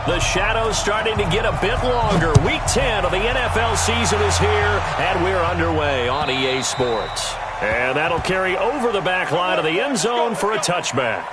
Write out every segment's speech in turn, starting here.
The shadow's starting to get a bit longer. Week 10 of the NFL season is here, and we're underway on EA Sports. And that'll carry over the back line of the end zone for a touchback.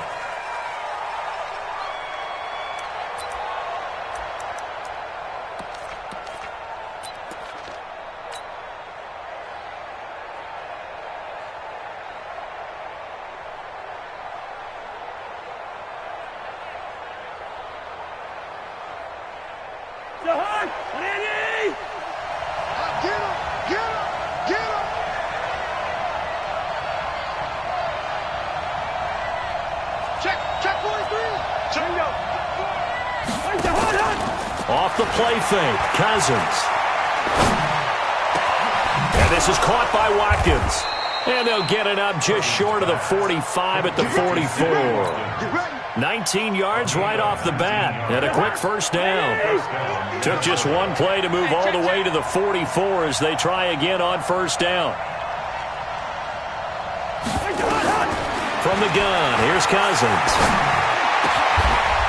Off the play fake, Cousins. And this is caught by Watkins. And they'll get it up just short of the 45 at the 44. 19 yards right off the bat, and a quick first down. Took just one play to move all the way to the 44 as they try again on first down. From the gun, here's Cousins.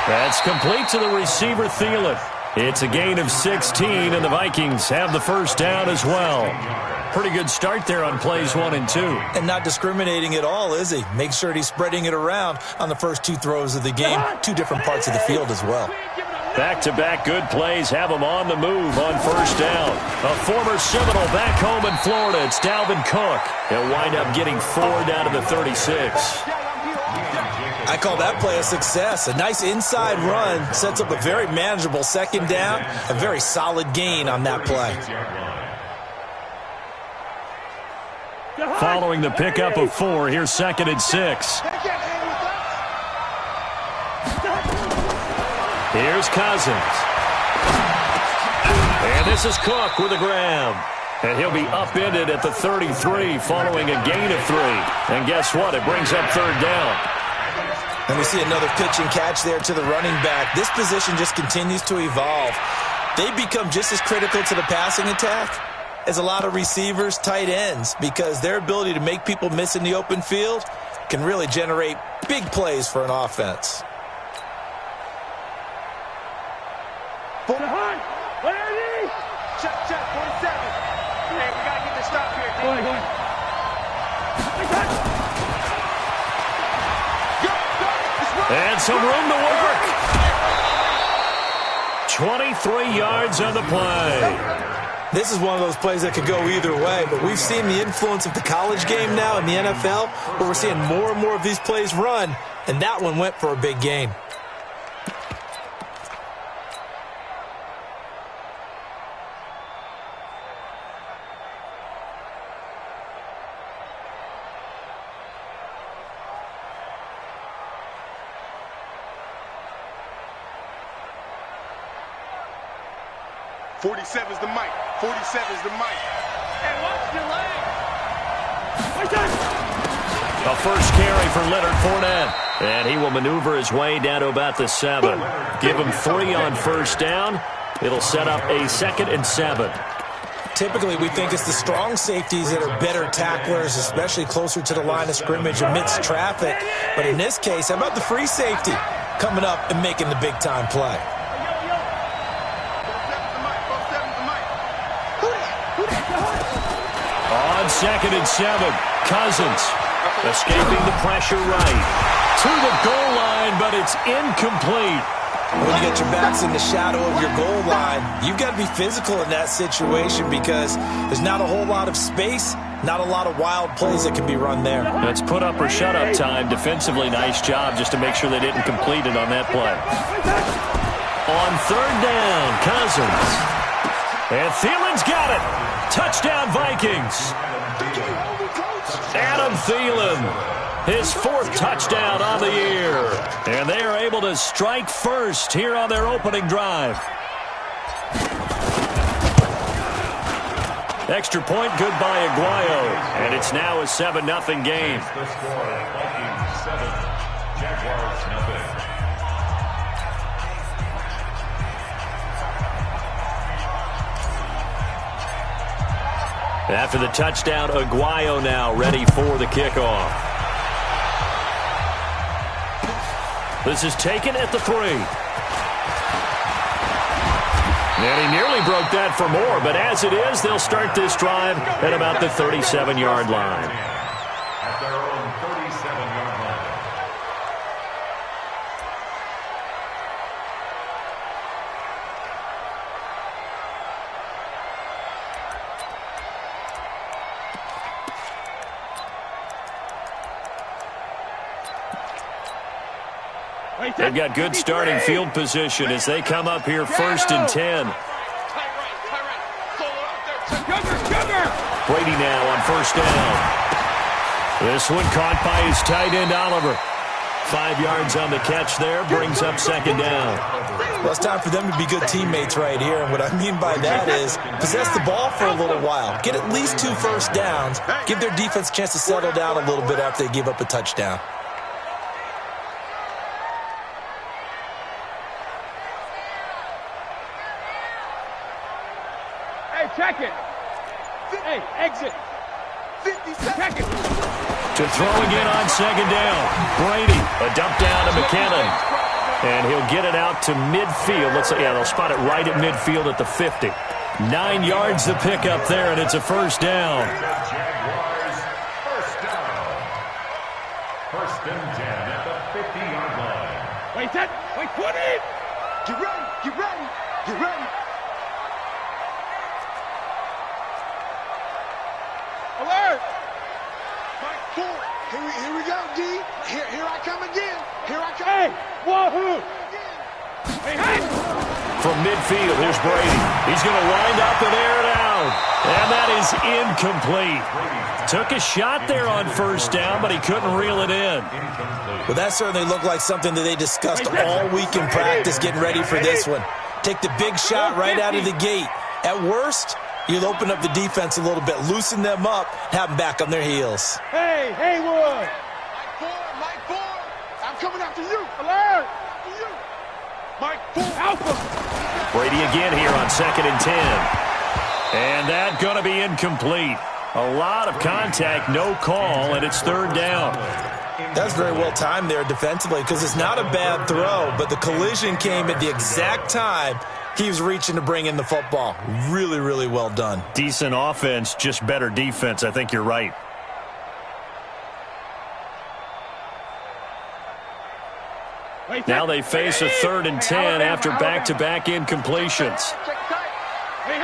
That's complete to the receiver, Thielen. It's a gain of 16, and the Vikings have the first down as well. Pretty good start there on plays 1 and 2. And not discriminating at all, is he? Make sure he's spreading it around on the first 2 throws of the game. 2 different parts of the field as well. Back-to-back good plays have them on the move on first down. A former Seminole back home in Florida. It's Dalvin Cook. He'll wind up getting 4 down to the 36. I call that play a success. A nice inside run sets up a very manageable second down. A very solid gain on that play. Following the pickup of 4, here's 2nd and 6. Here's Cousins. And this is Cook with a grab. And he'll be upended at the 33 following a gain of 3. And guess what? It brings up 3rd down. And we see another pitch and catch there to the running back. This position just continues to evolve. They become just as critical to the passing attack as a lot of receivers, tight ends, because their ability to make people miss in the open field can really generate big plays for an offense. For the hunt. Check, 47. Hey, we got to get this stop here. Go ahead. And some room to work. 23 yards on the play. This is one of those plays that could go either way, but we've seen the influence of the college game now in the NFL, where we're seeing more and more of these plays run, and that one went for a big gain. Forty-seven's the mic. 47's the mic. And watch the leg. A first carry for Leonard Fournette. And he will maneuver his way down to about the 7. Give him 3 on first down. It'll set up a 2nd and 7. Typically, we think it's the strong safeties that are better tacklers, especially closer to the line of scrimmage amidst traffic. But in this case, how about the free safety coming up and making the big-time play? On 2nd and 7, Cousins escaping the pressure right to the goal line, but it's incomplete. When you get your backs in the shadow of your goal line, you've got to be physical in that situation because there's not a whole lot of space, not a lot of wild plays that can be run there. That's put up or shut up time. Defensively, nice job just to make sure they didn't complete it on that play. On 3rd down, Cousins. And Thielen's got it. Touchdown, Vikings. Adam Thielen, his 4th touchdown on the year. And they are able to strike first here on their opening drive. Extra point, good by Aguayo. And it's now a 7-0 game. Jaguars, nothing. After the touchdown, Aguayo now ready for the kickoff. This is taken at the 3. And he nearly broke that for more, but as it is, they'll start this drive at about the 37-yard line. At their own 37-yard line. They've got good starting field position as they come up here 1st and 10. Brady now on 1st down. This one caught by his tight end, Oliver. 5 yards on the catch there, brings up 2nd down. Well, it's time for them to be good teammates right here. And what I mean by that is possess the ball for a little while. Get at least 2 first downs. Give their defense a chance to settle down a little bit after they give up a touchdown. Check it. Hey, exit. 50 seconds. To throw again on 2nd down. Brady, a dump down to McKinnon. And he'll get it out to midfield. Let's say, yeah, they'll spot it right at midfield at the 50. 9 yards to pick up there, and it's a 1st down. Jaguars, 1st down. 1st and 10 at the 50-yard line. Wait, put it. Get ready. Alert! Mike 4. Here we go, D. Here I come again. Hey, wahoo! Hey! From midfield, here's Brady. He's going to wind up and air it out. And that is incomplete. Took a shot there on 1st down, but he couldn't reel it in. Well, that certainly looked like something that they discussed all week in practice getting ready for this one. Take the big shot right out of the gate. At worst, you'll open up the defense a little bit, loosen them up, have them back on their heels. Hey, Haywood! Mike 4! I'm coming after you! Alert! Mike 4 Alpha! Brady again here on 2nd and 10. And that going to be incomplete. A lot of contact, no call, and it's 3rd down. That's very well timed there defensively because it's not a bad throw, but the collision came at the exact time he was reaching to bring in the football. Really, really well done. Decent offense, just better defense. I think you're right. Now they face a 3rd and 10 after back-to-back incompletions. Hey!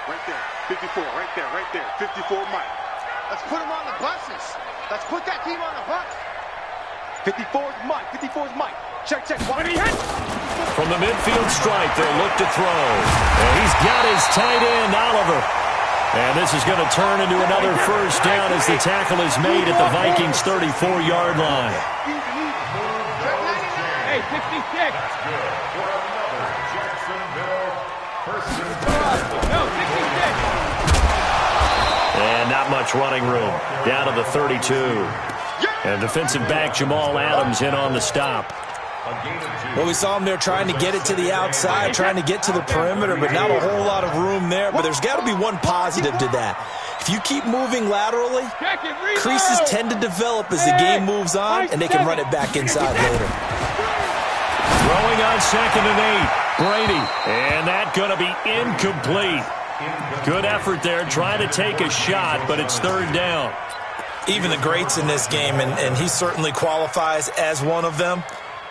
Right there, 54, right there, 54 Mike. Let's put him on the buses. Let's put that team on the bus. 54's Mike. Check. From the midfield stripe, they'll look to throw. And he's got his tight end, Oliver. And this is going to turn into another 1st down as the tackle is made at the Vikings' 34-yard line. Hey, 66. No, 66. And not much running room. Down to the 32. And defensive back Jamal Adams in on the stop. Well, we saw him there trying to get it to the outside, trying to get to the perimeter, but not a whole lot of room there. But there's got to be one positive to that. If you keep moving laterally, creases tend to develop as the game moves on, and they can run it back inside later. Throwing on 2nd and 8. Brady. And that going to be incomplete. Good effort there, trying to take a shot, but it's 3rd down. Even the greats in this game, and he certainly qualifies as one of them,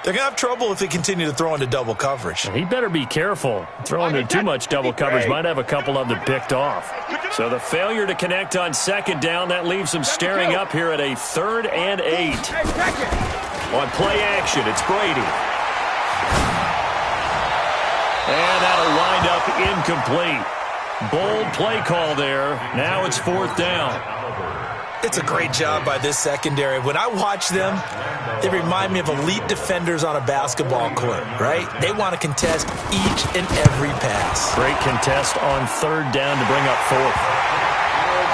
they're going to have trouble if they continue to throw into double coverage. He better be careful. Throwing into too much double coverage might have a couple of them picked off. So the failure to connect on 2nd down, that leaves him staring up here at a 3rd and 8. On play action, it's Brady. And that'll wind up incomplete. Bold play call there. Now it's 4th down. It's a great job by this secondary. When I watch them, they remind me of elite defenders on a basketball court, right? They want to contest each and every pass. Great contest on 3rd down to bring up 4th.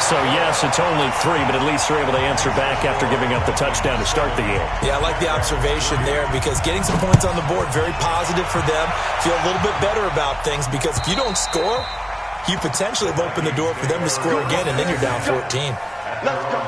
So, yes, it's only 3, but at least they're able to answer back after giving up the touchdown to start the game. Yeah, I like the observation there because getting some points on the board, very positive for them. Feel a little bit better about things because if you don't score, you potentially have opened the door for them to score again, and then you're down 14. Let's go.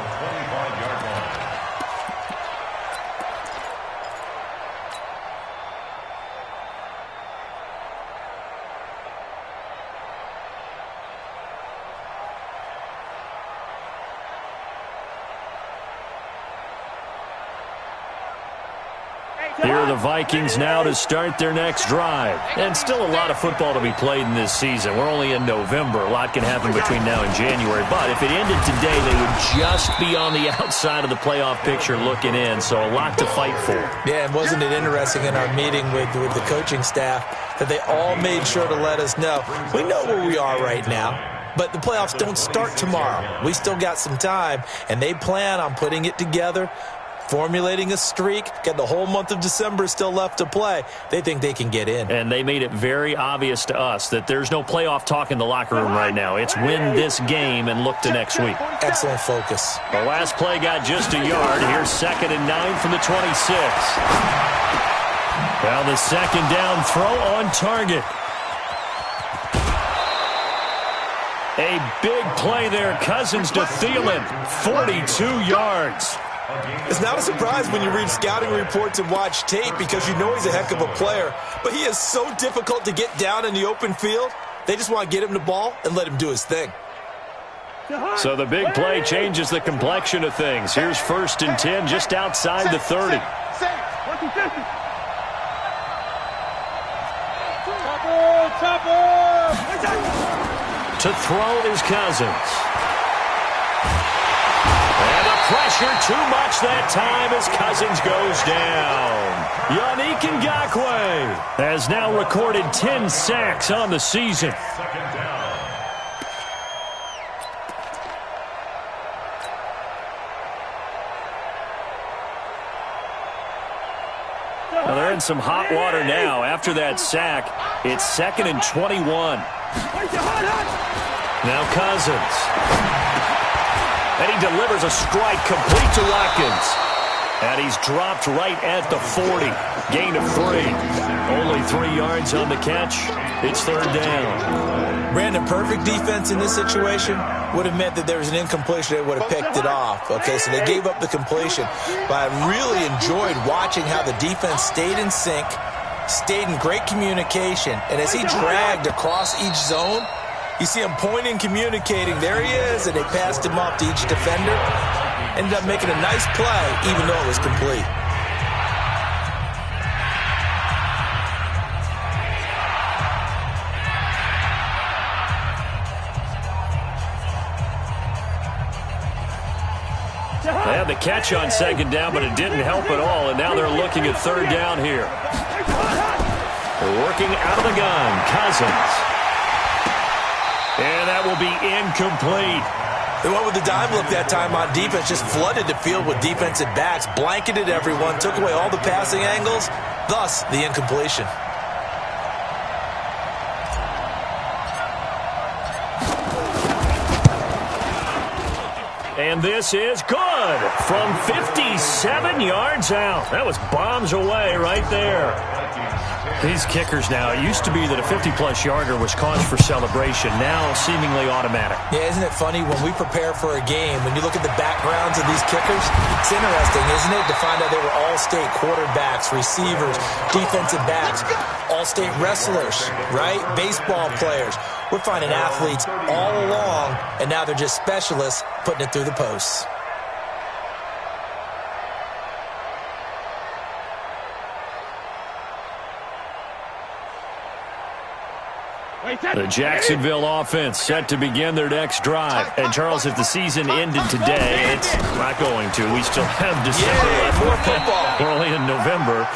Here are the Vikings now to start their next drive. And still a lot of football to be played in this season. We're only in November. A lot can happen between now and January. But if it ended today, they would just be on the outside of the playoff picture looking in. So a lot to fight for. Yeah, and wasn't it interesting in our meeting with the coaching staff that they all made sure to let us know. We know where we are right now, but the playoffs don't start tomorrow. We still got some time, and they plan on putting it together, formulating a streak, got the whole month of December still left to play. They think they can get in. And they made it very obvious to us that there's no playoff talk in the locker room right now. It's win this game and look to next week. Excellent focus. The last play got just a yard. Here's 2nd and 9 from the 26. Well, the second down throw on target. A big play there. Cousins to Thielen. 42 yards. It's not a surprise when you read scouting reports and watch tape because you know he's a heck of a player. But he is so difficult to get down in the open field. They just want to get him the ball and let him do his thing. So the big play changes the complexion of things. Here's 1st and 10 just outside the 30. To throw is Cousins. And the pressure too much that time as Cousins goes down. Yannick Ngakoue has now recorded 10 sacks on the season. Well, they're in some hot water now. After that sack, it's 2nd and 21. Now Cousins. And he delivers a strike complete to Watkins. And he's dropped right at the 40. Gain of 3. Only 3 yards on the catch. It's 3rd down. Brandon, perfect defense in this situation would have meant that there was an incompletion. They would have picked it off. Okay, so they gave up the completion. But I really enjoyed watching how the defense stayed in sync, stayed in great communication. And as he dragged across each zone, you see him pointing, communicating. There he is, and they passed him off to each defender. Ended up making a nice play, even though it was complete. They had the catch on 2nd down, but it didn't help at all, and now they're looking at 3rd down here. They're working out of the gun. Cousins. And that will be incomplete. They went with the dime look that time on defense, just flooded the field with defensive backs, blanketed everyone, took away all the passing angles, thus the incompletion. And this is good from 57 yards out. That was bombs away right there. These kickers now, it used to be that a 50-plus yarder was cause for celebration. Now seemingly automatic. Yeah, isn't it funny when we prepare for a game, when you look at the backgrounds of these kickers, it's interesting, isn't it, to find out they were all-state quarterbacks, receivers, defensive backs, all-state wrestlers, right? Baseball players. We're finding athletes all along, and now they're just specialists putting it through the posts. The Jacksonville offense set to begin their next drive. And, Charles, if the season ended today, it's not going to. We still have December left. We're only in November.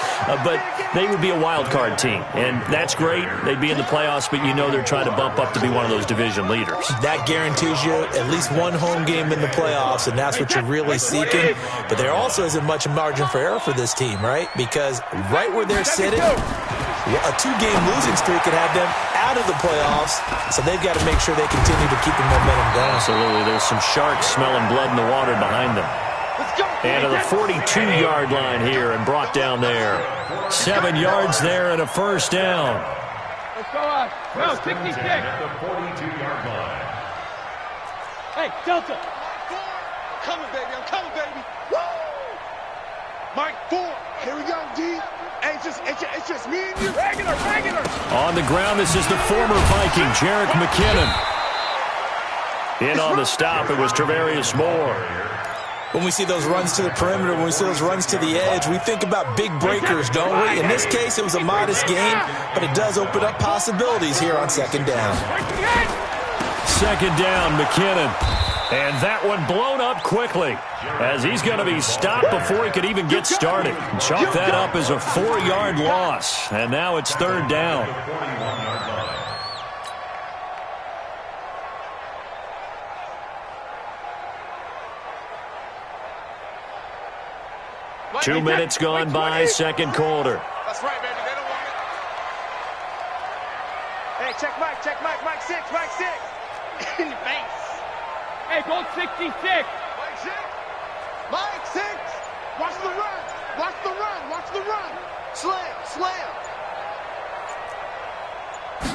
But they would be a wild card team. And that's great. They'd be in the playoffs, but you know they're trying to bump up to be one of those division leaders. That guarantees you at least one home game in the playoffs, and that's what you're really seeking. But there also isn't much margin for error for this team, right? Because right where they're sitting, a 2-game losing streak could have them out of the playoffs, so they've got to make sure they continue to keep the momentum going. Absolutely. There's some sharks smelling blood in the water behind them. And to the 42-yard line here and brought down there. 7 yards there and a 1st down. Let's go out. No, 66. At the 42-yard line. Hey, Delta. Coming, baby. I'm coming, baby. Woo! Mike 4. Here we go, D. It's just me and you. Regular. On the ground, this is the former Viking, Jerick McKinnon. In on the stop, it was Travarius Moore. When we see those runs to the perimeter, when we see those runs to the edge, we think about big breakers, don't we? In this case, it was a modest gain, but it does open up possibilities here on second down. Second down, McKinnon. And that one blown up quickly as he's going to be stopped before he could even get started. Chalk that up as a 4-yard loss. And now it's third down. 2 minutes gone by, second quarter. That's right, baby. They don't want it. Hey, check Mike, Mike 6, Mike 6. In the face. Hey, go 66. Mike 6. Mike 6. Watch the run. Watch the run. Watch the run. Slam.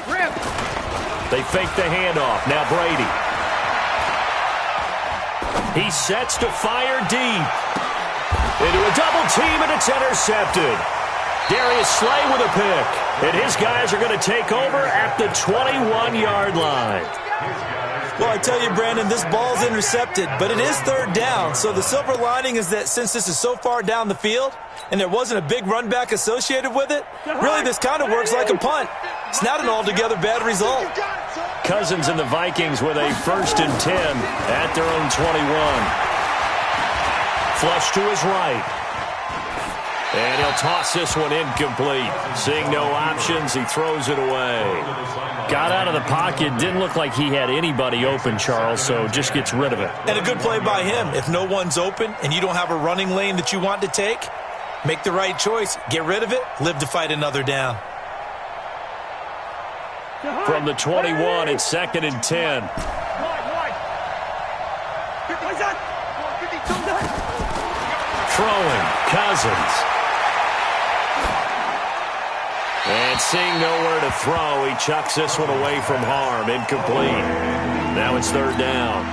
Rip. They fake the handoff. Now Brady. He sets to fire deep. Into a double team, and it's intercepted. Darius Slay with a pick. And his guys are going to take over at the 21-yard line. Well, I tell you, Brandon, this ball's intercepted, but it is third down. So the silver lining is that since this is so far down the field and there wasn't a big run back associated with it, really this kind of works like a punt. It's not an altogether bad result. Cousins and the Vikings with a 1st and 10 at their own 21. Flush to his right. And he'll toss this one incomplete. Seeing no options, he throws it away. Got out of the pocket. Didn't look like he had anybody open, Charles, so just gets rid of it. And a good play by him. If no one's open and you don't have a running lane that you want to take, make the right choice. Get rid of it. Live to fight another down. From the 21, it's 2nd and 10. Throwing, Cousins. And seeing nowhere to throw, he chucks this one away from harm. Incomplete. Now it's third down.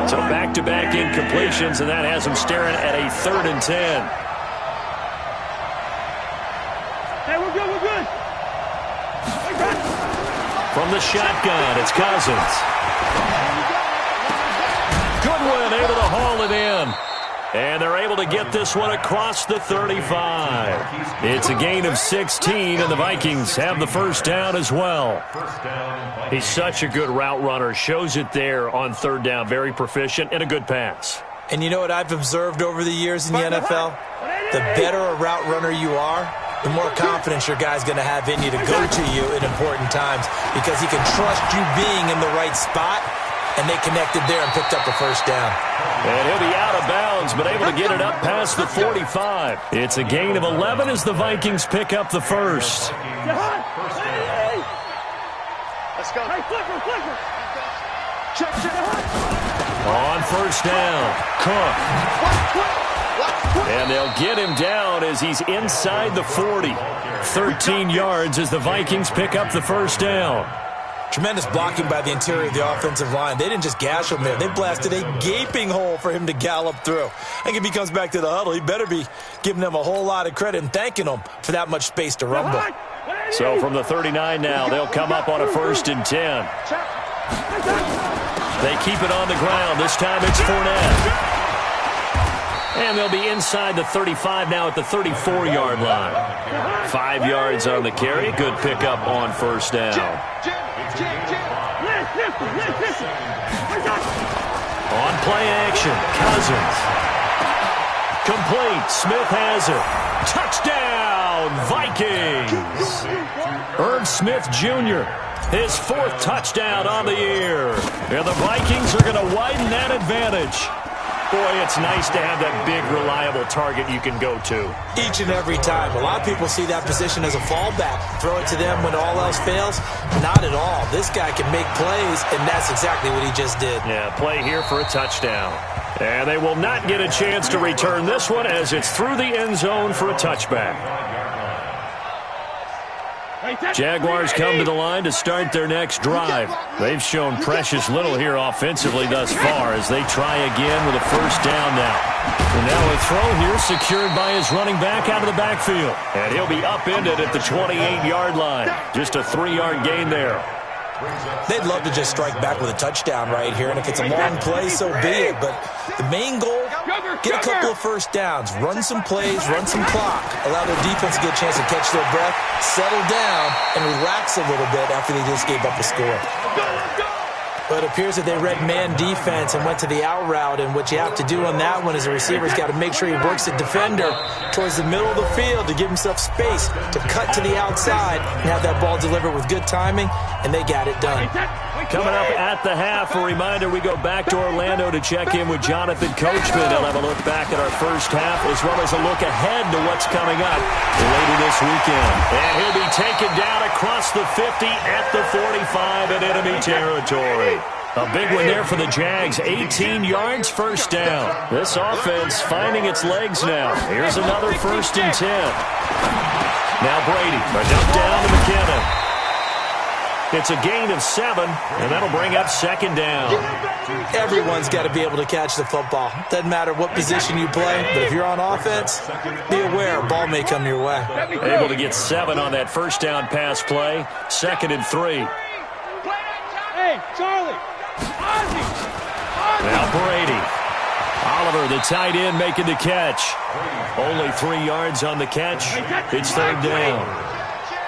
So back-to-back incompletions, and that has him staring at a 3rd and 10. Hey, we're good. From the shotgun, it's Cousins. Goodwin able to haul it in. And they're able to get this one across the 35. It's a gain of 16, and the Vikings have the first down as well. He's such a good route runner. Shows it there on third down. Very proficient and a good pass. And you know what I've observed over the years in the NFL? The better a route runner you are, the more confidence your guy's going to have in you to go to you in important times because he can trust you being in the right spot. And they connected there and picked up a first down. And he'll be out of bounds, but able to get it up past the 45. It's a gain of 11 as the Vikings pick up the first. Let's go. Hey, flicker. Check. On first down, Cook. And they'll get him down as he's inside the 40. 13 yards as the Vikings pick up the first down. Tremendous blocking by the interior of the offensive line. They didn't just gash him there. They blasted a gaping hole for him to gallop through. I think if he comes back to the huddle, he better be giving them a whole lot of credit and thanking them for that much space to rumble. So from the 39 now, they'll come up on a 1st and 10. They keep it on the ground. This time it's Fournette. And they'll be inside the 35 now at the 34-yard line. 5 yards on the carry. Good pickup on first down. On play action, Cousins. Complete. Smith has it. Touchdown, Vikings. Irv Smith Jr., his 4th touchdown on the year. And the Vikings are going to widen that advantage. Boy, it's nice to have that big, reliable target you can go to. Each and every time. A lot of people see that position as a fallback. Throw it to them when all else fails. Not at all. This guy can make plays, and that's exactly what he just did. Yeah, play here for a touchdown. And they will not get a chance to return this one as it's through the end zone for a touchback. Jaguars come to the line to start their next drive. They've shown precious little here offensively thus far as they try again with a first down now. And now a throw here secured by his running back out of the backfield. And he'll be upended at the 28-yard line. Just a 3-yard gain there. They'd love to just strike back with a touchdown right here, and if it's a long play, so be it. But the main goal, get a couple of first downs, run some plays, run some clock, allow their defense to get a chance to catch their breath, settle down, and relax a little bit after they just gave up a score. But it appears that they read man defense and went to the out route, and what you have to do on that one is the receiver's got to make sure he works the defender towards the middle of the field to give himself space to cut to the outside and have that ball delivered with good timing, and they got it done. Coming up at the half, a reminder, we go back to Orlando to check in with Jonathan Coachman. He'll have a look back at our first half as well as a look ahead to what's coming up later this weekend. And he'll be taken down across the 50 at the 45 in enemy territory. A big one there for the Jags. 18 yards, first down. This offense finding its legs now. Here's another 1st and 10. Now Brady, a dump down to McKinnon. It's a gain of 7, and that'll bring up 2nd down. Everyone's got to be able to catch the football. Doesn't matter what position you play, but if you're on offense, be aware a ball may come your way. Able to get 7 on that 1st down pass play. 2nd and 3. Hey, Charlie. Ozzy. Now Brady. Oliver, the tight end, making the catch. Only 3 yards on the catch. It's 3rd down.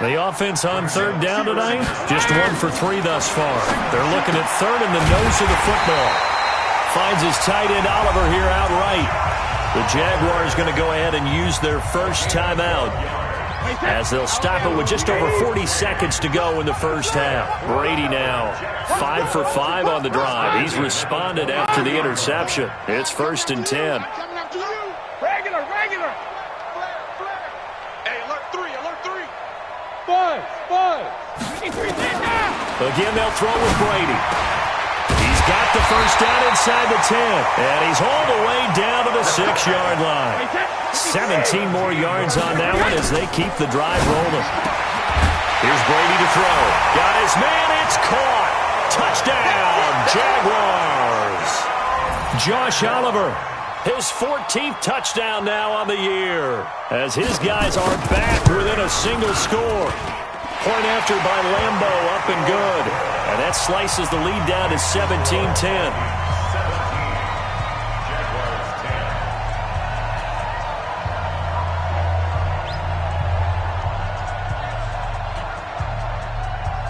The offense on 3rd down tonight, just 1 for 3 thus far. They're looking at 3rd in the nose of the football. Finds his tight end Oliver here outright. The Jaguars going to go ahead and use their first timeout as they'll stop it with just over 40 seconds to go in the first half. Brady now 5 for 5 on the drive. He's responded after the interception. It's 1st and 10. Regular. Hey, alert 3. Five. Again, they'll throw with Brady. He's got the first down inside the 10, and he's all the way down to the 6-yard line. 17 more yards on that one as they keep the drive rolling. Here's Brady to throw. Got his man. It's caught. Touchdown, Jaguars. Josh Oliver, his 14th touchdown now on the year, as his guys are back within a single score. Point after by Lambo, up and good. And that slices the lead down to 17-10.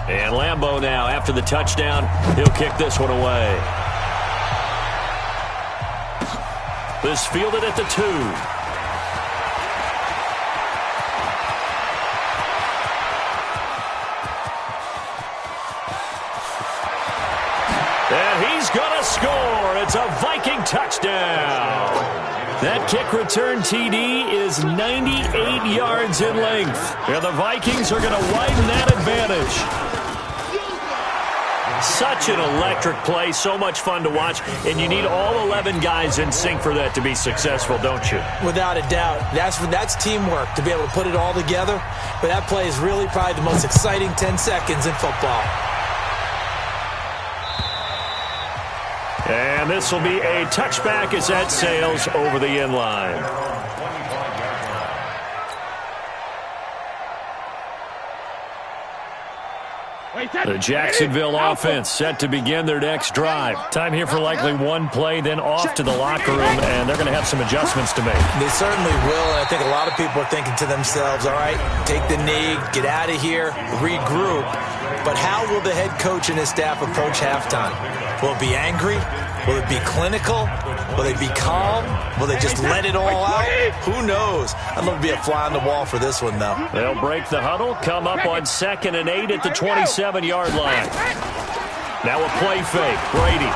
And Lambo now, after the touchdown, he'll kick this one away. This fielded at the 2. And he's going to score. It's a Viking touchdown. That kick return TD is 98 yards in length. And the Vikings are going to widen that advantage. Such an electric play, so much fun to watch, and you need all 11 guys in sync for that to be successful, don't you? Without a doubt. That's teamwork, to be able to put it all together. But that play is really probably the most exciting 10 seconds in football. And this will be a touchback as that sails over the end line. The Jacksonville offense set to begin their next drive. Time here for likely one play, then off to the locker room, and they're going to have some adjustments to make. They certainly will, and I think a lot of people are thinking to themselves, all right, take the knee, get out of here, regroup. But how will the head coach and his staff approach halftime? Will it be angry? Will it be clinical? Will they be calm? Will they just let it all out? Who knows? I'd love to be a fly on the wall for this one, though. They'll break the huddle, come up on 2nd and 8 at the 27-yard line. Now a play fake. Brady.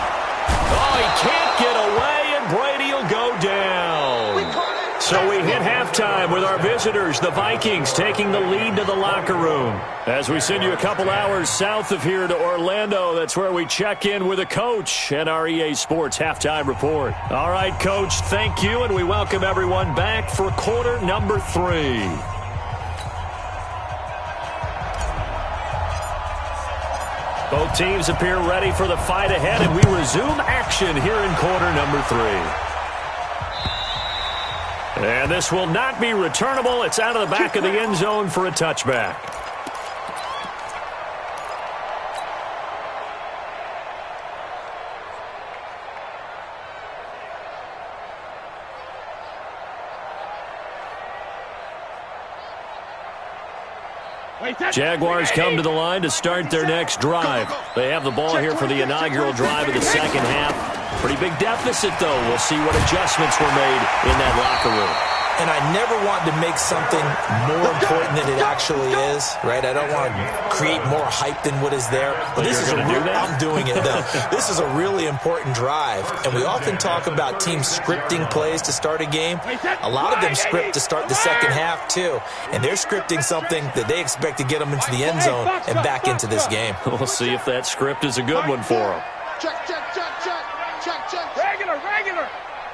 Oh, he can't get away, and Brady will go down. So we hit halftime with our visitors, the Vikings, taking the lead to the locker room. As we send you a couple hours south of here to Orlando, that's where we check in with a coach and our EA Sports halftime report. All right, Coach, thank you, and we welcome everyone back for quarter number 3. Both teams appear ready for the fight ahead, and we resume action here in quarter number 3. And this will not be returnable. It's out of the back of the end zone for a touchback. Jaguars come to the line to start their next drive. They have the ball here for the inaugural drive of the second half. Pretty big deficit, though. We'll see what adjustments were made in that locker room. And I never want to make something more important than it actually is, right? I don't want to create more hype than what is there. But this is I'm doing it, though. This is a really important drive. And we often talk about teams scripting plays to start a game. A lot of them script to start the second half, too. And they're scripting something that they expect to get them into the end zone and back into this game. We'll see if that script is a good one for them. Check, check, check, check, check, check. Regular.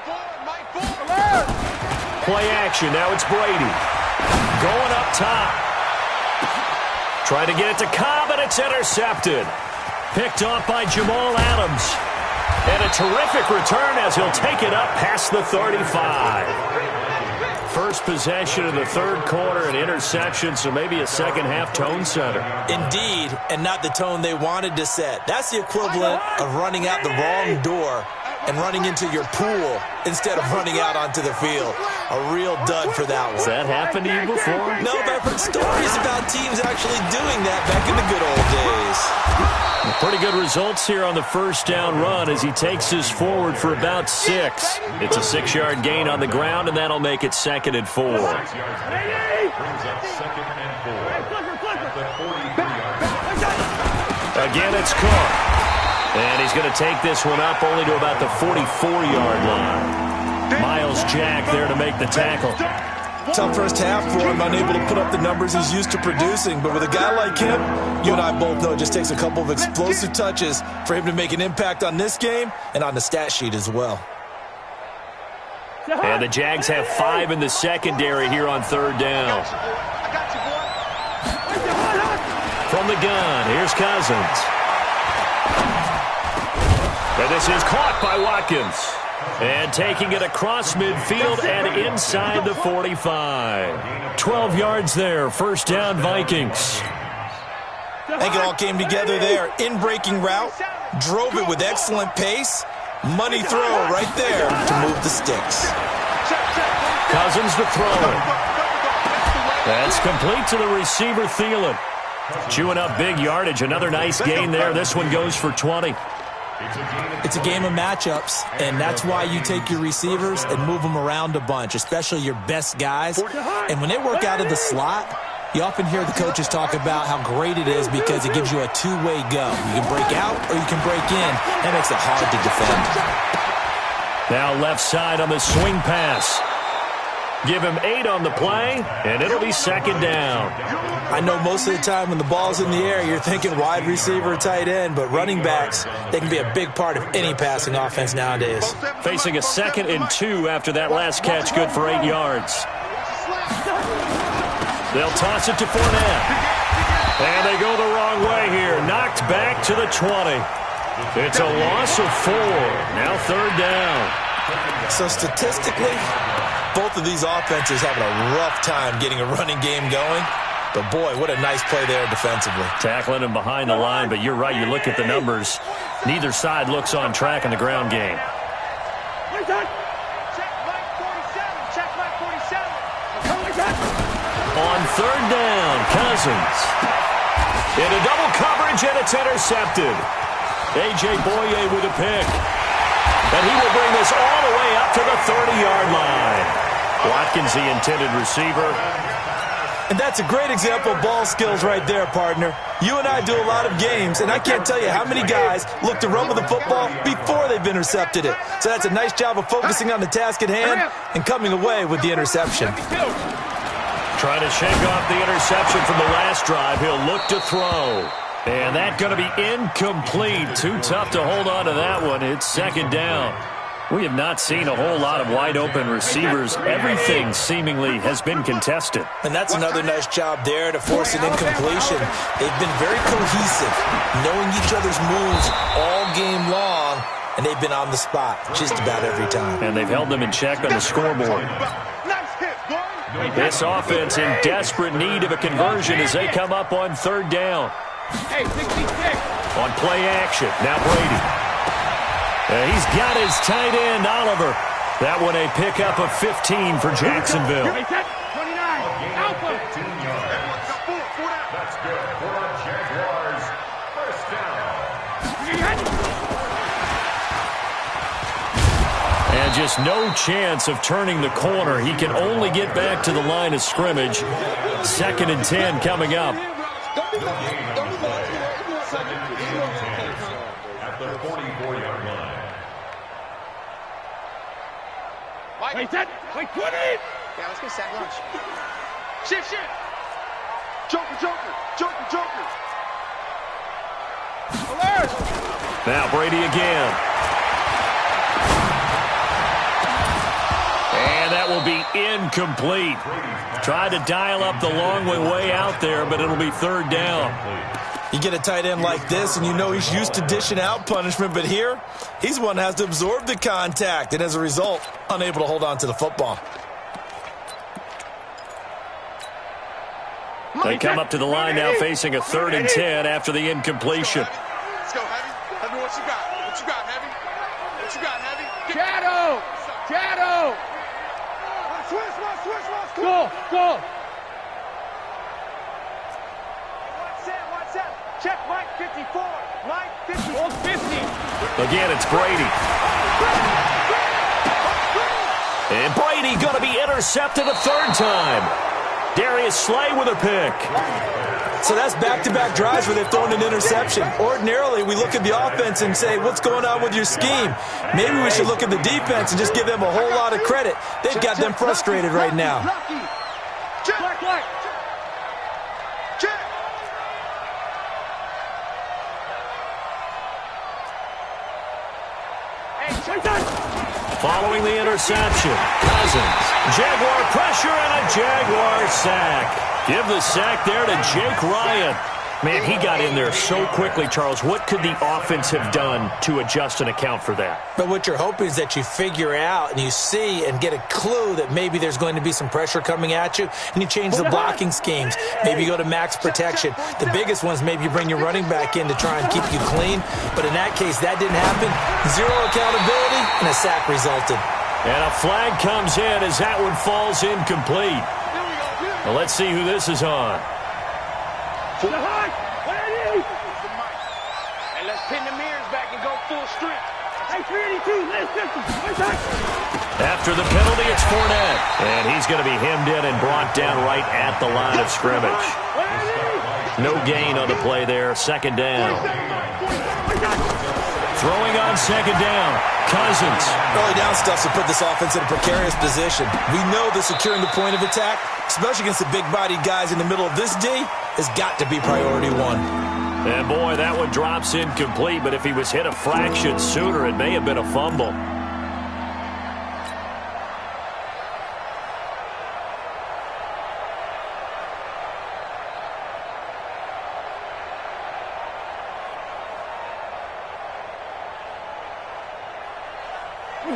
Forward, Mike, forward. Play action. Now it's Brady. Going up top. Trying to get it to Cobb, and it's intercepted. Picked off by Jamal Adams. And a terrific return as he'll take it up past the 35. First possession of the third quarter, an interception, so maybe a second-half tone setter. Indeed, and not the tone they wanted to set. That's the equivalent of running out the wrong door and running into your pool instead of running out onto the field. A real dud for that one. Has that happened to you before? No, but I've heard stories about teams actually doing that back in the good old days. Pretty good results here on the first down run as he takes us forward for about 6. It's a 6-yard gain on the ground, and that'll make it 2nd and 4. Brings up 2nd and 4. At the 43-yard line. Again, it's Cook. And he's going to take this one up only to about the 44-yard line. Miles Jack there to make the tackle. Tough first half for him, unable to put up the numbers he's used to producing. But with a guy like him, you and I both know it just takes a couple of explosive touches for him to make an impact on this game and on the stat sheet as well. And the Jags have 5 in the secondary here on third down. From the gun, here's Cousins. And this is caught by Watkins. And taking it across midfield and inside the 45. 12 yards there, first down Vikings. I think it all came together there. In-breaking route, drove it with excellent pace. Money throw right there to move the sticks. Cousins to throw it. That's complete to the receiver, Thielen. Chewing up big yardage, another nice gain there. This one goes for 20. It's a game of matchups, and that's why you take your receivers and move them around a bunch, especially your best guys. And when they work out of the slot, you often hear the coaches talk about how great it is because it gives you a two-way go. You can break out or you can break in. That makes it hard to defend. Now left side on the swing pass. Give him 8 on the play, and it'll be second down. I know most of the time when the ball's in the air, you're thinking wide receiver, tight end, but running backs, they can be a big part of any passing offense nowadays. Facing a 2nd and 2 after that last catch, good for 8 yards. They'll toss it to Fournette. And they go the wrong way here. Knocked back to the 20. It's a loss of 4. Now third down. So statistically, both of these offenses having a rough time getting a running game going. But, boy, what a nice play there defensively. Tackling him behind the line, but you're right. You look at the numbers. Neither side looks on track in the ground game. On third down, Cousins. Into double coverage, and it's intercepted. A.J. Boye with a pick. And he will bring this all the way up to the 30-yard line. Watkins, the intended receiver. And that's a great example of ball skills right there, partner. You and I do a lot of games, and I can't tell you how many guys look to run with the football before they've intercepted it. So that's a nice job of focusing on the task at hand and coming away with the interception. Trying to shake off the interception from the last drive. He'll look to throw. And that's going to be incomplete. Too tough to hold on to that one. It's second down. We have not seen a whole lot of wide-open receivers. Everything seemingly has been contested. And that's another nice job there to force an incompletion. They've been very cohesive, knowing each other's moves all game long, and they've been on the spot just about every time. And they've held them in check on the scoreboard. This offense in desperate need of a conversion as they come up on third down. On play action, now Brady. He's got his tight end, Oliver. That one a pickup of 15 for Jacksonville. good for a Jaguars first down. And just no chance of turning the corner. He can only get back to the line of scrimmage. 2nd and 10 coming up. At the 44-yard line. Wait, set. Wait, 20. Yeah, let's get sack lunch. Shift. Joker. Alert. Now Brady again. And that will be incomplete. Tried to dial up the long way out there, but it'll be 3rd down. You get a tight end like this, and you know he's used to dishing out punishment, but here, he's one that has to absorb the contact, and as a result, unable to hold on to the football. They come up to the line now facing a 3rd and 10 after the incompletion. Let's go, Heavy. Heavy, what you got? Heavy? Shadow. Switch. Go. What's that? Check Mike 54. Mike 50. Hold 50. Again, it's Brady. And Brady going to be intercepted a 3rd time. Darius Slay with a pick. So that's back-to-back drives where they've thrown an interception. Ordinarily, we look at the offense and say, what's going on with your scheme? Maybe we should look at the defense and just give them a whole lot of credit. They've got them frustrated right now. Check. Following the interception, Cousins. Jaguar pressure and a Jaguar sack. Give the sack there to Jake Ryan. Man, he got in there so quickly, Charles. What could the offense have done to adjust and account for that? But what you're hoping is that you figure out and you see and get a clue that maybe there's going to be some pressure coming at you, and you change the blocking schemes. Maybe you go to max protection. The biggest ones, maybe you bring your running back in to try and keep you clean. But in that case, that didn't happen. 0 accountability, and a sack resulted. And a flag comes in as that one falls incomplete. Well, let's see who this is on. To the high. And let's pin the mirrors back and go full streak. Hey, 382. Let's get them. After the penalty, it's Fournette. And he's going to be hemmed in and brought down right at the line of scrimmage. No gain on the play there. 2nd down. Throwing on 2nd down. Cousins. Early down stuff to put this offense in a precarious position. We know that securing the point of attack, especially against the big-bodied guys in the middle of this D, has got to be priority 1. And boy, that one drops incomplete, but if he was hit a fraction sooner, it may have been a fumble.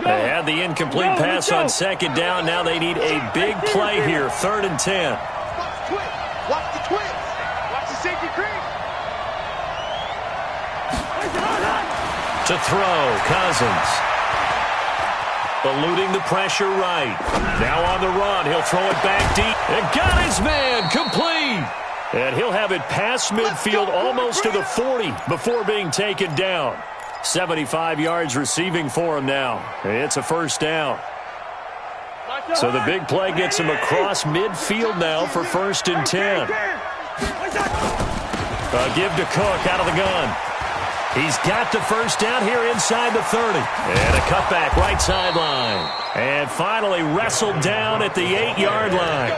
They had the incomplete pass on 2nd down. Now they need a big play here. 3rd and 10. Watch the twins. Watch the safety cream. To throw, Cousins. Eluding the pressure right. Now on the run. He'll throw it back deep. And got his man. Complete. And he'll have it past midfield almost to the 40 before being taken down. 75 yards receiving for him now. It's a 1st down. So the big play gets him across midfield now for 1st and 10. Give to Cook out of the gun. He's got the 1st down here inside the 30. And a cutback right sideline. And finally wrestled down at the 8-yard line.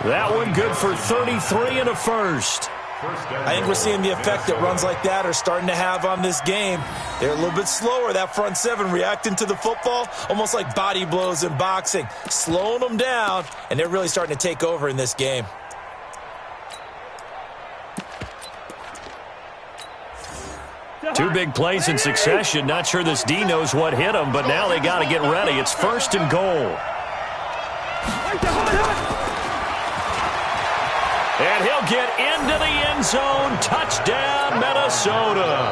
That one good for 33 and a 1st. I think we're seeing the effect that runs like that are starting to have on this game. They're a little bit slower, that front 7, reacting to the football, almost like body blows in boxing, slowing them down, and they're really starting to take over in this game. Two big plays in succession. Not sure this D knows what hit him, but now they got to get ready. It's 1st and goal. And he'll get into the end zone. Touchdown, Minnesota.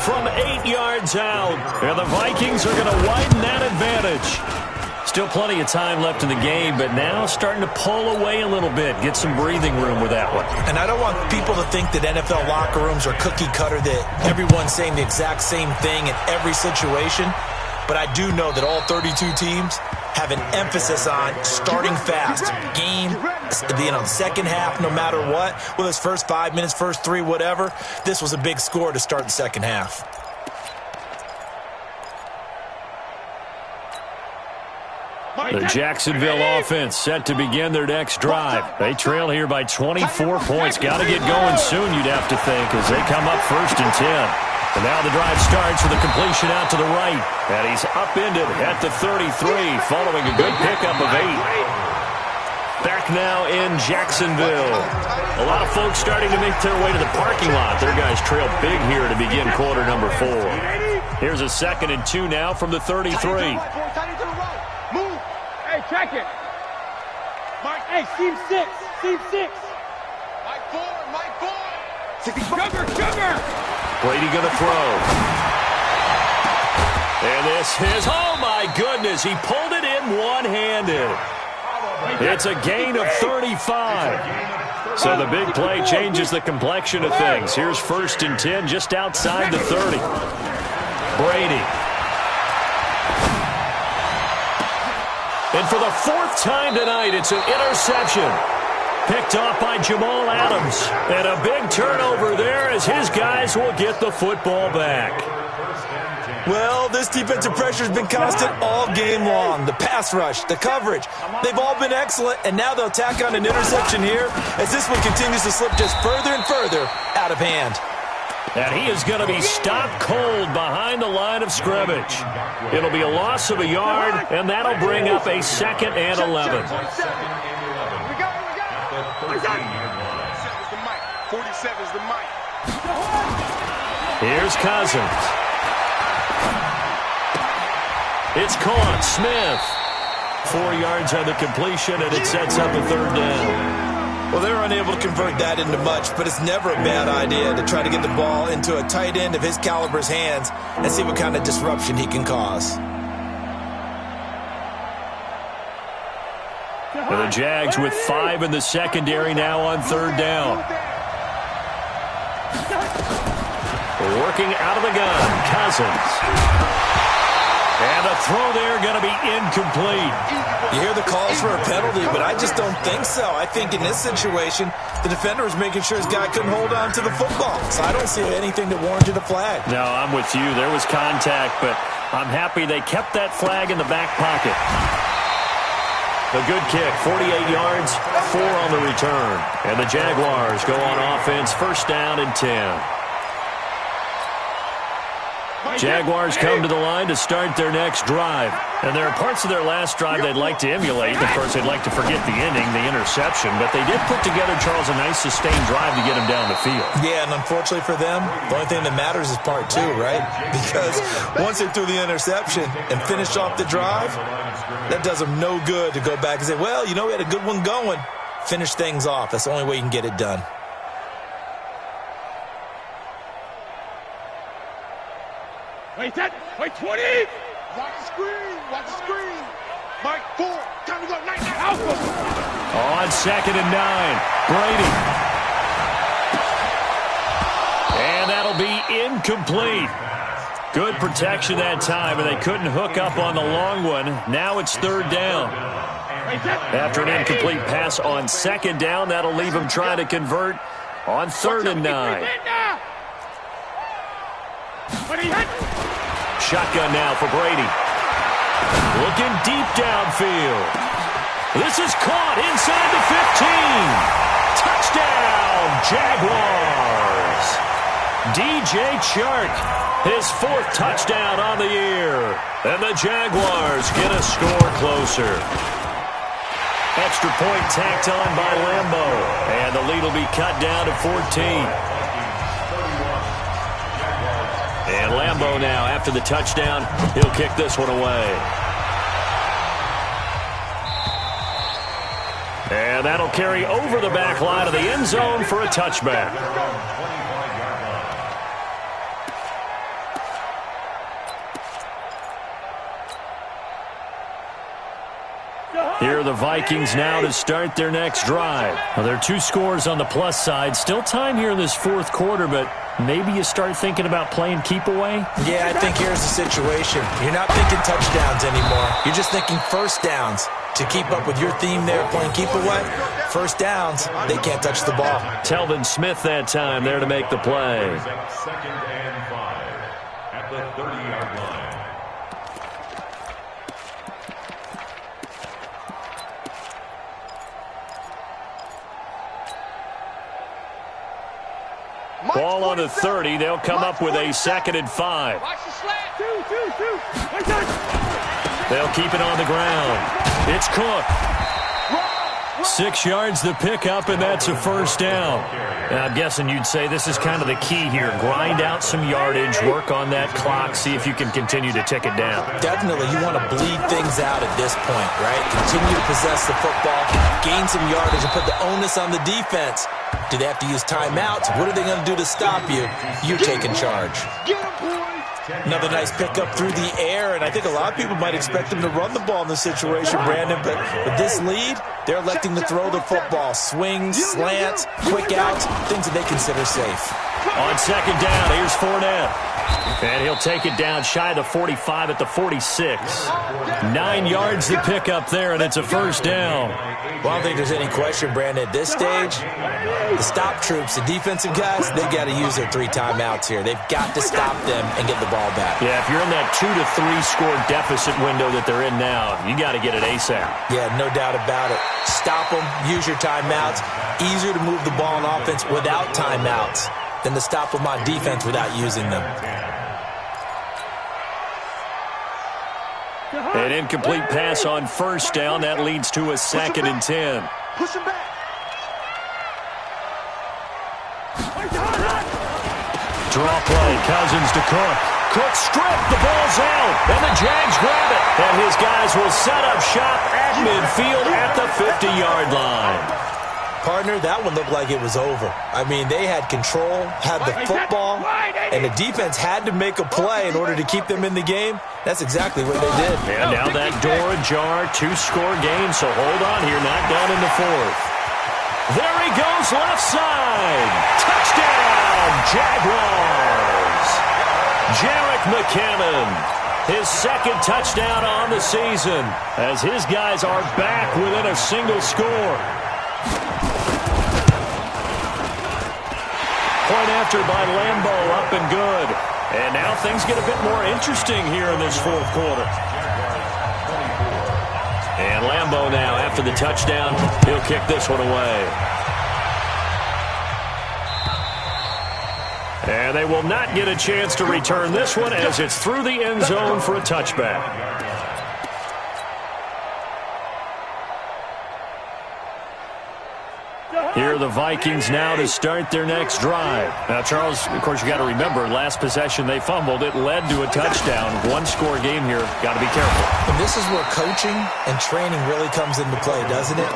From 8 yards out. And the Vikings are going to widen that advantage. Still plenty of time left in the game, but now starting to pull away a little bit. Get some breathing room with that one. And I don't want people to think that NFL locker rooms are cookie cutter, that everyone's saying the exact same thing in every situation. But I do know that all 32 teams have an emphasis on starting fast. Game, second half, no matter what. Whether it's first 5 minutes, first 3, whatever. This was a big score to start the second half. The Jacksonville offense set to begin their next drive. They trail here by 24 points. Got to get going soon, you'd have to think, as they come up 1st and 10. And now the drive starts with a completion out to the right. And he's upended at the 33, following a good pickup of 8. Back now in Jacksonville. A lot of folks starting to make their way to the parking lot. Their guys trail big here to begin quarter number 4. Here's a 2nd and 2 now from the 33. Hey, check it. Mike, hey, seam 6. Seam 6. Mike 4. Mike 4. Sugar. Brady going to throw. And this is, oh my goodness, he pulled it in one-handed. It's a gain of 35. So the big play changes the complexion of things. Here's 1st and 10 just outside the 30. Brady. And for the 4th time tonight, it's an interception. Picked off by Jamal Adams. And a big turnover there as his guys will get the football back. Well, this defensive pressure has been constant all game long. The pass rush, the coverage, they've all been excellent, and now they'll tack on an interception here as this one continues to slip just further and further out of hand. And he is going to be stopped cold behind the line of scrimmage. It'll be a loss of a yard, and that'll bring up a 2nd and 11. 47's the mic. Here's Cousins. It's caught. Smith. 4 yards on the completion, and it sets up a 3rd down. Well, they were unable to convert that into much, but it's never a bad idea to try to get the ball into a tight end of his caliber's hands and see what kind of disruption he can cause. And the Jags with 5 in the secondary now on 3rd down. Working out of the gun, Cousins. And a throw there going to be incomplete. You hear the calls for a penalty, but I just don't think so. I think in this situation, the defender was making sure his guy couldn't hold on to the football. So I don't see anything that warranted a flag. No, I'm with you. There was contact, but I'm happy they kept that flag in the back pocket. A good kick, 48 yards, 4 on the return. And the Jaguars go on offense, 1st down and 10. Jaguars come to the line to start their next drive. And there are parts of their last drive they'd like to emulate. Of course, they'd like to forget the ending, the interception. But they did put together, Charles, a nice sustained drive to get him down the field. Yeah, and unfortunately for them, the only thing that matters is part 2, right? Because once they threw the interception and finished off the drive, that does them no good to go back and say, well, you know, we had a good one going. Finish things off. That's the only way you can get it done. Wait, 20. Watch the screen. Watch the screen. Mike 4. Time to go. Night. Alpha. On 2nd and 9. Brady. And that'll be incomplete. Good protection that time, and they couldn't hook up on the long one. Now it's 3rd down. After an incomplete pass on 2nd down, that'll leave him trying to convert on 3rd and 9. Shotgun now for Brady. Looking deep downfield. This is caught inside the 15. Touchdown, Jaguars. DJ Chark, his 4th touchdown on the year. And the Jaguars get a score closer. Extra point tacked on by Lambo. And the lead will be cut down to 14. And Lambo now, after the touchdown, he'll kick this one away. And that'll carry over the back line of the end zone for a touchback. Here are the Vikings now to start their next drive. Well, there are 2 scores on the plus side. Still time here in this fourth quarter, but maybe you start thinking about playing keep away? Yeah, I think here's the situation. You're not thinking touchdowns anymore. You're just thinking first downs. To keep up with your theme there, playing keep away, first downs, they can't touch the ball. Telvin Smith that time there to make the play. Second and 5 at the 30-yard line. Ball on the 30. They'll come up with a 2nd and 5. Watch the slant. 2. They'll keep it on the ground. It's Cook. 6 yards the pickup, and that's a first down. Now, I'm guessing you'd say this is kind of the key here. Grind out some yardage, work on that clock, see if you can continue to tick it down. Definitely, you want to bleed things out at this point, right? Continue to possess the football, gain some yardage, and put the onus on the defense. Do they have to use timeouts? What are they going to do to stop you? You're taking charge. Another nice pickup through the air, and I think a lot of people might expect them to run the ball in this situation, Brandon, but with this lead, they're electing to throw the football. Swings, slants, quick outs, things that they consider safe. On 2nd down, here's Fournette. And he'll take it down shy of the 45 at the 46. 9 yards to pick up there, and it's a first down. Well, I don't think there's any question, Brandon. At this stage, the stop troops, the defensive guys, they've got to use their 3 timeouts here. They've got to stop them and get the ball back. Yeah, if you're in that 2 to 3 score deficit window that they're in now, you got to get it ASAP. Yeah, no doubt about it. Stop them, use your timeouts. Easier to move the ball on offense without timeouts than to stop them on defense without using them. An incomplete pass on first down. That leads to a 2nd and 10. Push him back. Draw play. Cousins to Cook. Cook stripped. The ball's out. And the Jags grab it. And his guys will set up shop at midfield at the 50-yard line. Partner, that one looked like it was over. I mean, they had control, had the football, and the defense had to make a play in order to keep them in the game. That's exactly what they did. And now that door ajar, 2-score game, so hold on here, not done in the 4th. There he goes, left side. Touchdown, Jaguars. Jerick McKinnon, his 2nd touchdown on the season, as his guys are back within a single score. Point after by Lambo, up and good. And now things get a bit more interesting here in this 4th quarter. And Lambo now, after the touchdown, he'll kick this one away. And they will not get a chance to return this one as it's through the end zone for a touchback. Here are the Vikings now to start their next drive. Now, Charles, of course, you got to remember, last possession they fumbled. It led to a touchdown. 1-score game here. Got to be careful. And this is where coaching and training really comes into play, doesn't it?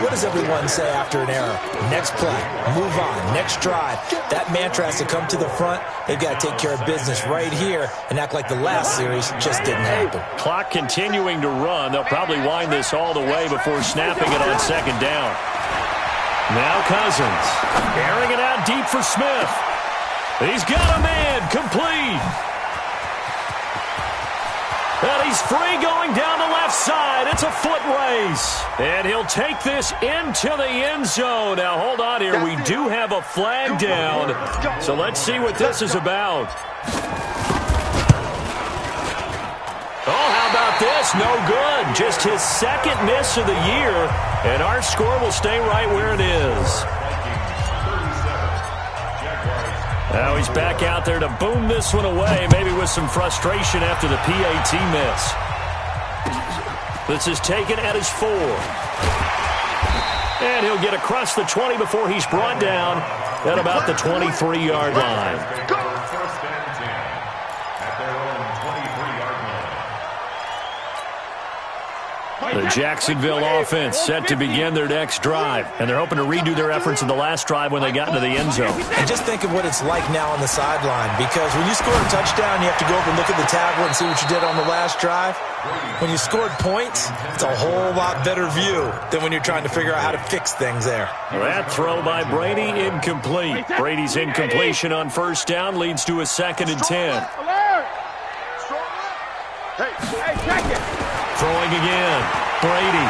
What does everyone say after an error? Next play, move on, next drive. That mantra has to come to the front. They've got to take care of business right here and act like the last series just didn't happen. Clock continuing to run. They'll probably wind this all the way before snapping it on 2nd down. Now Cousins, airing it out deep for Smith. He's got a man, complete. And he's free going down the left side. It's a foot race. And he'll take this into the end zone. Now, hold on here. We do have a flag down. So let's see what this is about. Oh, how about this? No good. Just his 2nd miss of the year. And our score will stay right where it is. Now he's back out there to boom this one away, maybe with some frustration after the PAT miss. This is taken at his 4. And he'll get across the 20 before he's brought down at about the 23-yard line. First and 10 at their own 23-yard line. The Jacksonville offense set to begin their next drive, and they're hoping to redo their efforts in the last drive when they got into the end zone. And just think of what it's like now on the sideline, because when you score a touchdown, you have to go over and look at the tablet and see what you did on the last drive. When you scored points, it's a whole lot better view than when you're trying to figure out how to fix things there. That throw by Brady, incomplete. Brady's incompletion on first down leads to a 2nd and 10. Hey, check it. Throwing again. Brady.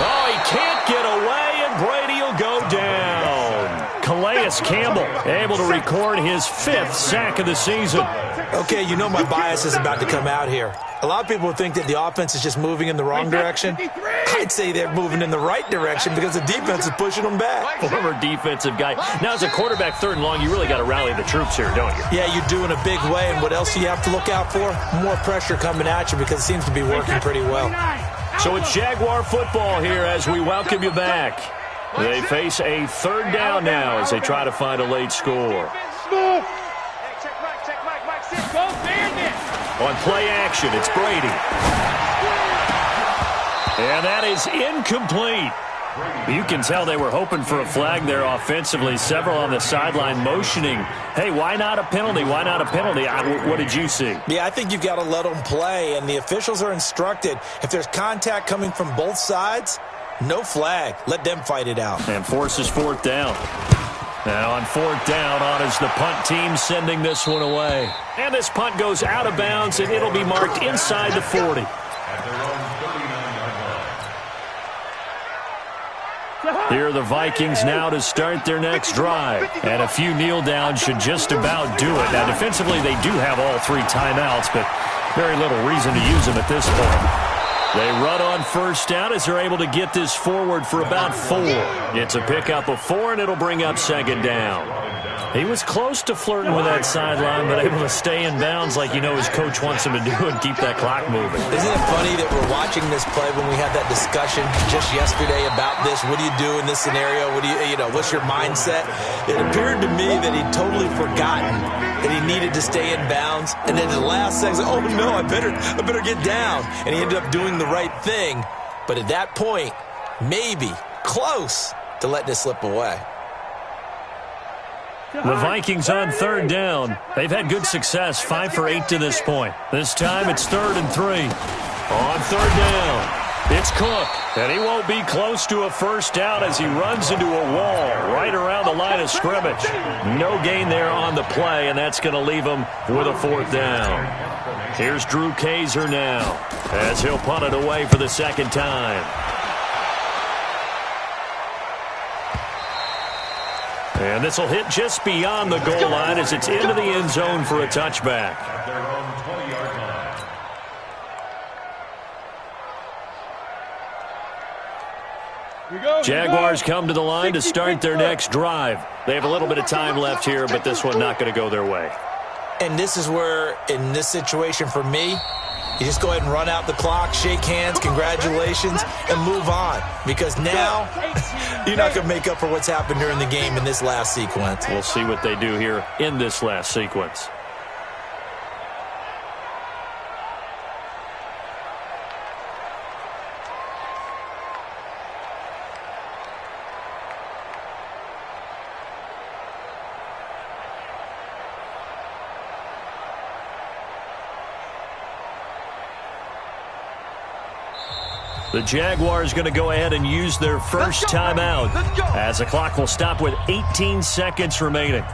Oh, he can't get away, and Brady will go down. Calais Campbell able to record his 5th sack of the season. Okay, you know my bias is about to come out here. A lot of people think that the offense is just moving in the wrong direction. I'd say they're moving in the right direction because the defense is pushing them back. Former defensive guy. Now, as a quarterback, 3rd and long, you really got to rally the troops here, don't you? Yeah, you do in a big way. And what else do you have to look out for? More pressure coming at you because it seems to be working pretty well. So it's Jaguar football here as we welcome you back. They face a 3rd down now as they try to find a late score. On play action, it's Brady. And that is incomplete. You can tell they were hoping for a flag there offensively. Several on the sideline motioning, hey, why not a penalty? Why not a penalty? What did you see? Yeah, I think you've got to let them play, and the officials are instructed. If there's contact coming from both sides, no flag. Let them fight it out. And forces 4th down. Now on 4th down, on is the punt team sending this one away. And this punt goes out of bounds, and it'll be marked inside the 40. Here are the Vikings now to start their next drive. And a few kneel downs should just about do it. Now, defensively, they do have all 3 timeouts, but very little reason to use them at this point. They run on first down as they're able to get this forward for about 4. It's a pickup of 4, and it'll bring up 2nd down. He was close to flirting with that sideline, but able to stay in bounds like you know his coach wants him to do and keep that clock moving. Isn't it funny that we're watching this play when we had that discussion just yesterday about this? What do you do in this scenario? What do you know, what's your mindset? It appeared to me that he'd totally forgotten that he needed to stay in bounds. And then the last second, oh no, I better get down. And he ended up doing the right thing. But at that point, maybe close to letting it slip away. The Vikings on 3rd down. They've had good success, 5 for 8 to this point. This time it's 3rd and 3. On 3rd down, it's Cook, and he won't be close to a first down as he runs into a wall right around the line of scrimmage. No gain there on the play, and that's going to leave him with a 4th down. Here's Drew Kaiser now as he'll punt it away for the 2nd time. And this will hit just beyond the goal line as it's into the end zone for a touchback. At their own 20-yard line. Jaguars come to the line to start their next drive. They have a little bit of time left here, but this one not going to go their way. And this is where, in this situation for me, you just go ahead and run out the clock, shake hands, congratulations, and move on. Because now, you're not going to make up for what's happened during the game in this last sequence. We'll see what they do here in this last sequence. The Jaguars going to go ahead and use their first timeout as the clock will stop with 18 seconds remaining.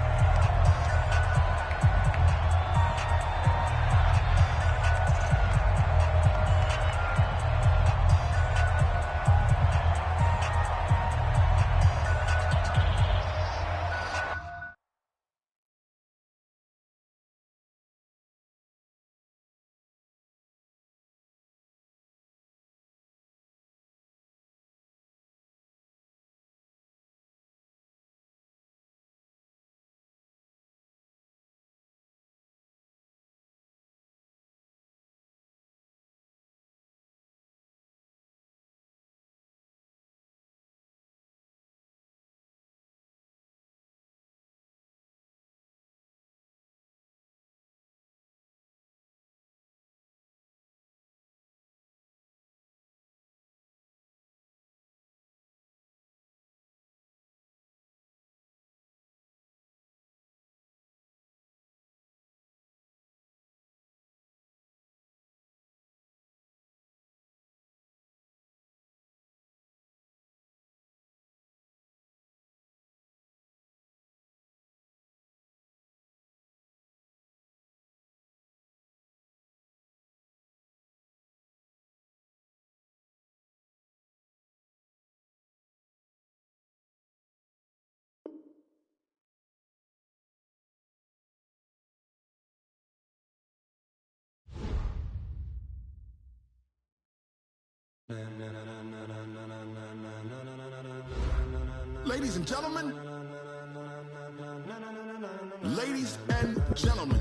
Ladies and gentlemen,